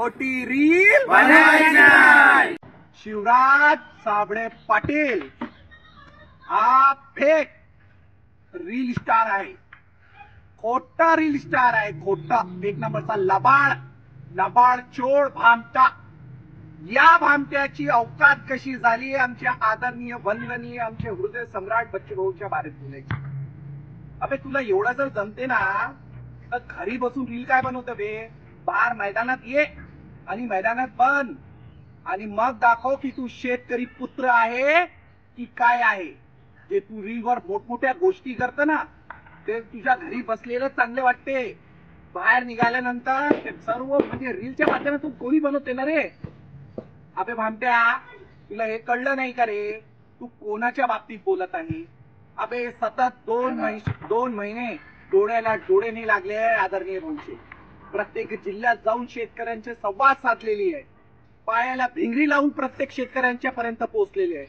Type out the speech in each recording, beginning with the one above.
खोटी रील बनायची. शिवराज साबळे पाटील हा फेक रील स्टार आहे, खोटा रील स्टार आहे, खोटा एक नंबरचा लबाड चोर भामटा. या भामट्याची अवकात कशी झाली आमच्या आदरणीय वंदनीय आमचे हृदय सम्राट बच्चूभाऊच्या बारेत बोलायची. अबे तुला एवढा जर जमते ना तर घरी बसून रील काय बनवतं बे? बाहेर मैदानात ये आणि मैदानात बन आणि मग दाखव की तू शेतकरी पुत्र आहे की काय आहे. जे तू रीलवर मोठमोठ्या गोष्टी करत ना ते तुझ्या घरी बसलेलं चांगले वाटते, बाहेर निघाल्यानंतर ते सर्व म्हणजे रीलच्या माध्यमातून कोणी बनवते ना रे. अबे भामट्या तुला हे कळलं नाही का रे? तू कोणाच्या बाबतीत बोलत आहे? अबे सतत दोन महिने डोळ्याला डोळे नाही लागले आदरणीय भाऊचे. प्रत्येक जिल्ह्यात जाऊन शेतकऱ्यांचे संवाद साधलेली आहे, पायाला भिंगरी लावून प्रत्येक शेतकऱ्यांच्या पर्यंत पोहोचलेली आहे,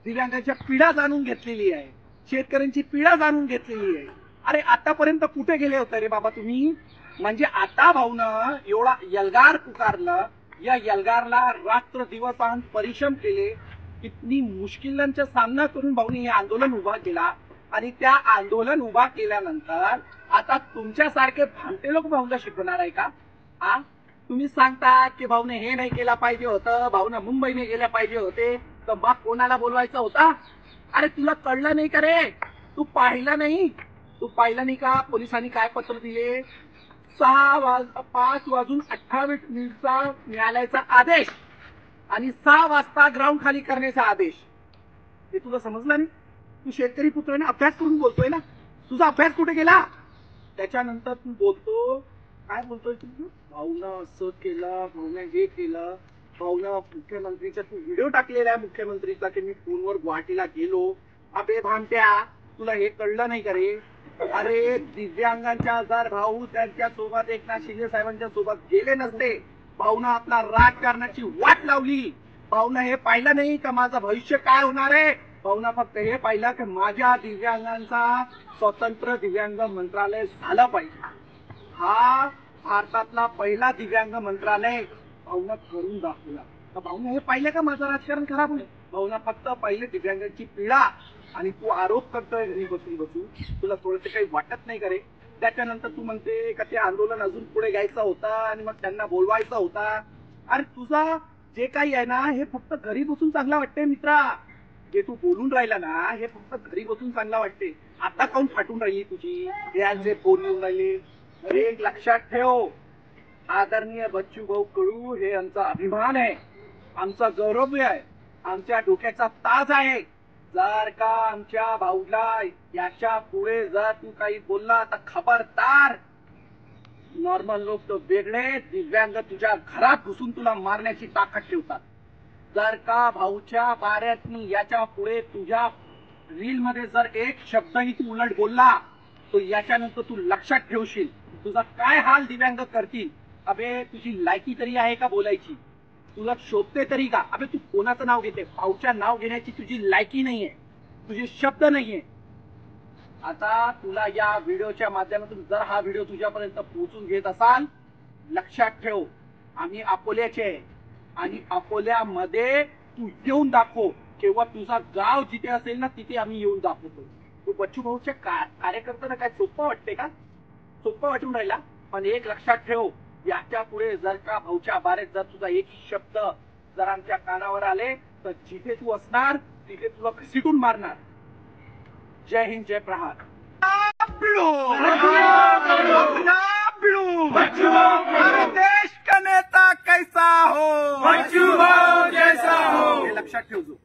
दिव्यांगांच्या पीडा जाणून घेतलेली आहे, शेतकऱ्यांची पीडा जाणून घेतलेली आहे. अरे आतापर्यंत कुठे गेले होते रे बाबा तुम्ही? म्हणजे आता भाऊनं एवढा यलगार पुकारलं, या यलगारला रात्र दिवस परिश्रम केले, किती मुश्किलांचा सामना करून भाऊनी हे आंदोलन उभा केला आणि त्या आंदोलन उभा केल्यानंतर आता तुमच्यासारखे भामटे लोक भाऊला शिकवणार आहे का? तुम्ही सांगता की भाऊने हे नाही केलं पाहिजे होतं, भाऊनं मुंबईने गेल्या पाहिजे होते, तर मग कोणाला बोलवायचा होता? अरे तुला कळलं नाही का रे? तू पाहिलं नाही का पोलिसांनी काय पत्र दिले? 5:28 न्यायालयाचा आदेश आणि 6 वाजता ग्राउंड खाली करण्याचा आदेश. हे तुला समजलं नाही? तू शेतकरी पुत्र ना, अभ्यास करून बोलतोय ना, तुझा अभ्यास कुठे गेला? त्याच्यानंतर तू बोलतो काय बोलतोय तू? भाऊनं असं केलं, भाऊनं हे केलं, भाऊनं मुख्यमंत्रीचा तू व्हिडिओ टाकलेला आहे मुख्यमंत्रीचा की मी फोनवर गुवाहाटीला गेलो. अबे भामट्या तुला हे कळलं नाही का रे? अरे दिव्यांगांच्या जर भाऊ त्यांच्या सोबत एकनाथ शिंदे साहेबांच्या सोबत गेले नसते, भाऊनं आपला राजकारणाची वाट लावली. भाऊनं हे पाहिलं नाही का माझं भविष्य काय होणार आहे? भाऊनं फक्त हे पाहिलं की माझ्या दिव्यांगांचा स्वतंत्र दिव्यांग मंत्रालय झालं पाहिजे. हा भारतातला पहिला दिव्यांग मंत्रालय भाऊनं करून दाखवला. तर भाऊनं हे पाहिलं का माझं राजकारण खराब होईल? भाऊनं फक्त पहिले दिव्यांगांची पीडा आणि तू आरोप करतोय घरी बसून तुला थोडंसं काही वाटत नाही का रे? त्याच्यानंतर तू म्हणते का ते आंदोलन अजून पुढे घ्यायचं होतं आणि मग त्यांना बोलवायचं होता. अरे तुझा जे काही आहे ना हे फक्त घरी बसून चांगला वाटतंय मित्रा. जे तू बोलून राहिला ना हे फक्त घरी बसून चांगला वाटते. आता काऊन फाटून राहिली तुझी? हे फोन येऊन राहिले. अरे एक लक्षात ठेव, आदरणीय बच्चूभाऊ कडू हे आमचा अभिमान आहे, आमचा गौरव आहे, आमच्या डोक्याचा ताज आहे. जर का आमच्या भाऊला याच्या पुढे जर तू काही बोलला तर खबरदार. नॉर्मल लोक तर वेगळे, दिव्यांग तुझ्या घरात घुसून तुला मारण्याची ताकद ठेवतात. जर का भाऊच्या बाऱ्यात याच्या पुढे तुझ्या रील मध्ये जर एक शब्दही तू उलट बोलला तो याच्यानंतर तू लक्षात ठेवशील तुझा काय हाल दिव्यांग करतील. अबे तुझी लायकी तरी आहे का बोलायची? तुला शोभते तरी का? अबे तू कोणाचं नाव घेते? भाऊच्या नाव घेण्याची तुझी लायकी नाहीये, तुझे शब्द नाहीये. आता तुला या व्हिडिओच्या माध्यमातून जर हा व्हिडिओ तुझ्यापर्यंत पोहोचून घेत असाल, लक्षात ठेव आम्ही अकोल्याचे आणि अकोल्यामध्ये तू येऊन दाखव. केव्हा तुझा गाव जिथे असेल ना तिथे आम्ही येऊन दाखवतो. तू बच्चूभाऊच्या कार्यकर्त्यांना काय सोपं वाटते का? सोपं वाटून राहिला. पण एक लक्षात ठेव, याच्या पुढे जर का भाऊच्या बारेत जर तुझा एक शब्द जर आमच्या कानावर आले तर जिथे तू असणार तिथे तुला घसीटून मारणार. जय हिंद, जय प्रहार. देश का नेता कैसा हो, बच्चूभाऊ जैसा हो, हे लक्षात ठेवतो.